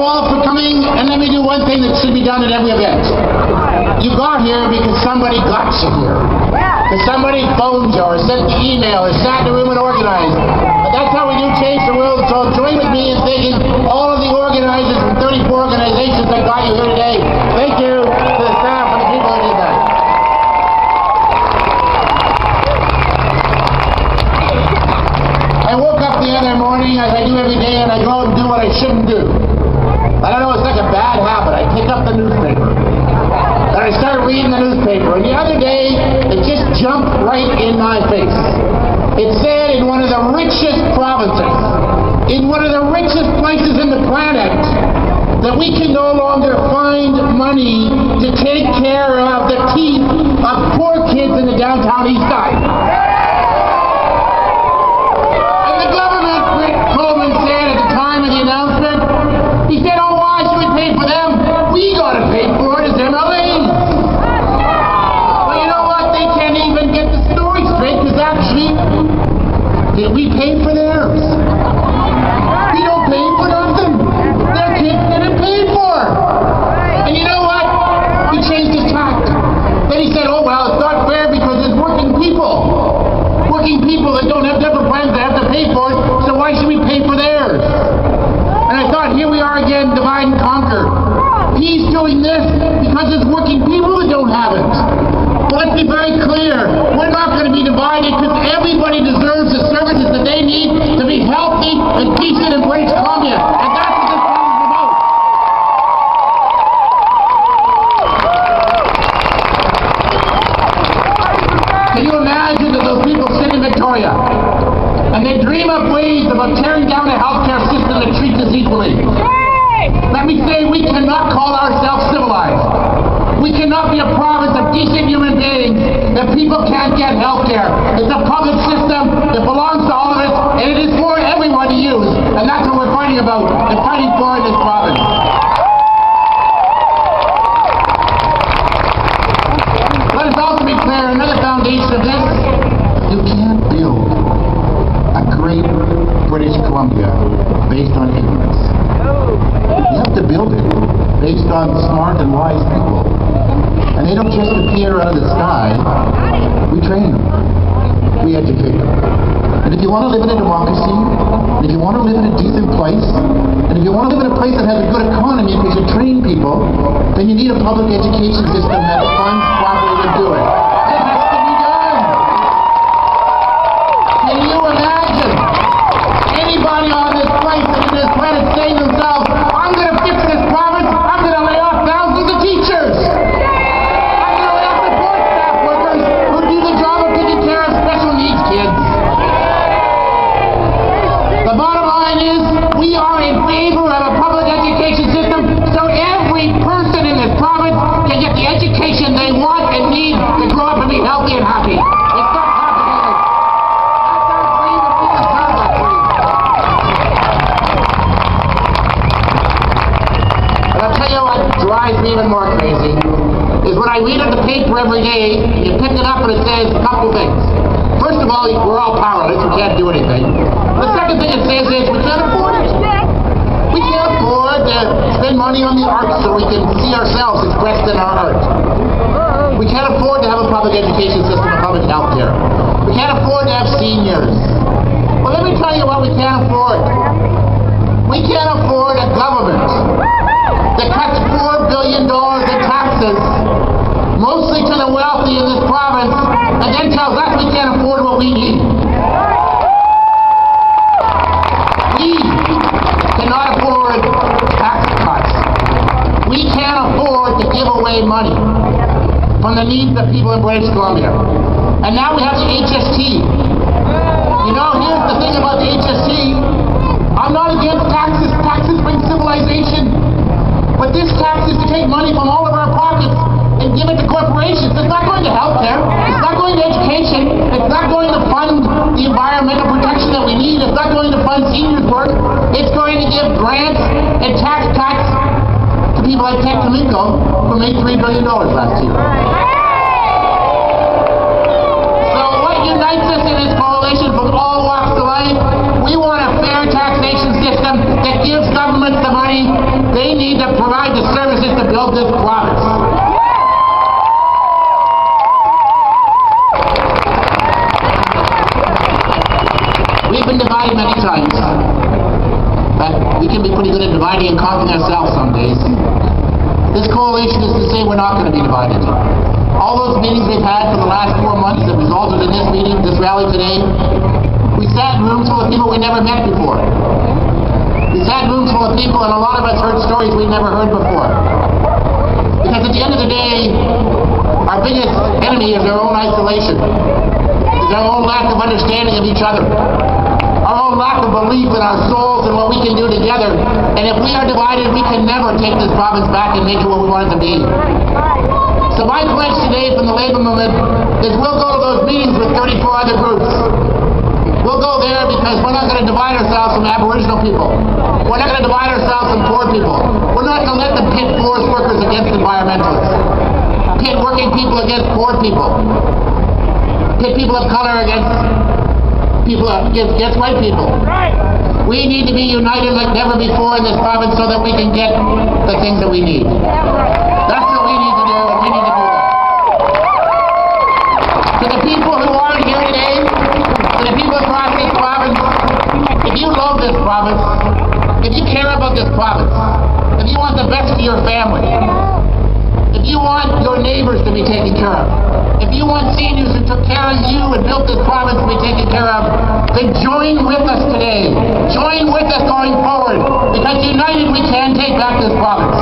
you all for coming, and let me do one thing that should be done at every event. You got here because somebody got you here. Because somebody phoned you or sent the email or sat in the room and organized. But that's how we do change the world. So join with me in thanking all of the organizers from 34 organizations that got you here today. Thank you to the staff and the people who did that. I woke up the other morning, as I do every day, and I go out and do what I shouldn't do. I don't know, it's like a bad habit. I pick up the newspaper. And I start reading the newspaper. And the other day, it just jumped right in my face. It said in one of the richest provinces, in one of the richest places in the planet, that we can no longer find money to take care of the teeth of poor kids in the downtown east side. And the government, Rick Coleman said at the time of the announcement, he said, oh, why should we pay for them? We got to pay for it as MLAs. Well, you know what? They can't even get the story straight, because actually, did we pay for theirs? We don't pay for nothing. Their kids didn't pay for. And you know what? He changed his tact. Then he said, oh, well, it's not fair because there's working people. Working people that don't have different plans that have to pay for it, so why should we pay for theirs? And I thought, here we are again, divide and conquer. He's doing this because there's working people that don't have it. But let's be very clear. We're not going to be divided because everybody deserves the services that they need to be healthy and decent in British Columbia. And that's what this program is about. Can you imagine that those people sit in Victoria and they dream up ways about tearing down a healthcare system that treats us equally? Let me say, we cannot call ourselves civilized. We cannot be a province of decent human beings if people can't get health care. It's a public system that belongs to all of us, and it is for everyone to use. And that's what we're fighting about and fighting for in this province. Let us also be clear, another foundation of this, you can't build a great British Columbia based on ignorance. You have to build it based on smart and wise people. And they don't just appear out of the sky. We train them. We educate them. And if you want to live in a democracy, and if you want to live in a decent place, and if you want to live in a place that has a good economy because you train people, then you need a public education system that funds properly to do it. It has to be done. Can you imagine anybody on this place and this planet saying to themselves, I'm going to fix this province, I'm going to lay off thousands of teachers. I'm going to lay off support staff workers who do the job of taking care of special needs kids. The bottom line is, we are in favor of a public education system so every person in this province can get the education they want and need to grow up and be healthy and happy. It's not complicated. That's our dream, and we can serve that dream. And I'll tell you what drives me even more crazy is when I read in the paper every day, you pick it up and it says a couple things. First of all, we're all powerless, we can't do anything. The second thing it says is we can't afford it. We can't afford to spend money on the arts so we can see ourselves expressed in our art. We can't afford to have a public education system and public health care. We can't afford to have seniors. Well, let me tell you what we can't afford. We can't afford a government that cuts $4 billion in taxes, mostly to the wealthy in this province, and then tells us we can't afford what we need. We cannot afford tax cuts. We can't afford to give away money from the needs of people in British Columbia. And now we have the HST. You know, here's the thing about the HST. I'm not against taxes. Taxes bring civilization. But this tax is to take money from all of our pockets and give it to corporations. It's not going to healthcare. It's not going to education. It's not going to fund the environmental protection that we need. It's not going to fund seniors' work. It's going to give grants and tax cuts to people like Ted Kaminko, who made $3 billion last year. So what unites us in this coalition from all walks of life? We want a fair taxation system that gives governments the money they pretty good at dividing and conquering ourselves some days. This coalition is to say we're not going to be divided. All those meetings we've had for the last 4 months that resulted in this meeting, this rally today, we sat in rooms full of people we never met before. We sat in rooms full of people, and a lot of us heard stories we'd never heard before. Because at the end of the day, our biggest enemy is our own isolation. Is our own lack of understanding of each other. Our own lack of belief in our souls and what we can do together. And if we are divided, we can never take this province back and make it what we want it to be. So my pledge today from the Labour movement is we'll go to those meetings with 34 other groups. We'll go there because we're not going to divide ourselves from Aboriginal people. We're not going to divide ourselves from poor people. We're not going to let them pit forest workers against environmentalists. Pit working people against poor people. Pit people of color against white people. We need to be united like never before in this province so that we can get the things that we need. That's what we need to do, and we need to do that. To the people who aren't here today, to the people across this province, if you love this province, if you care about this province, if you want the best for your family, if you want your neighbors to be taken care of, if you want seniors who took care of you and built this province to be taken care of, then join with us today. Join with us going forward, because united we can take back this province.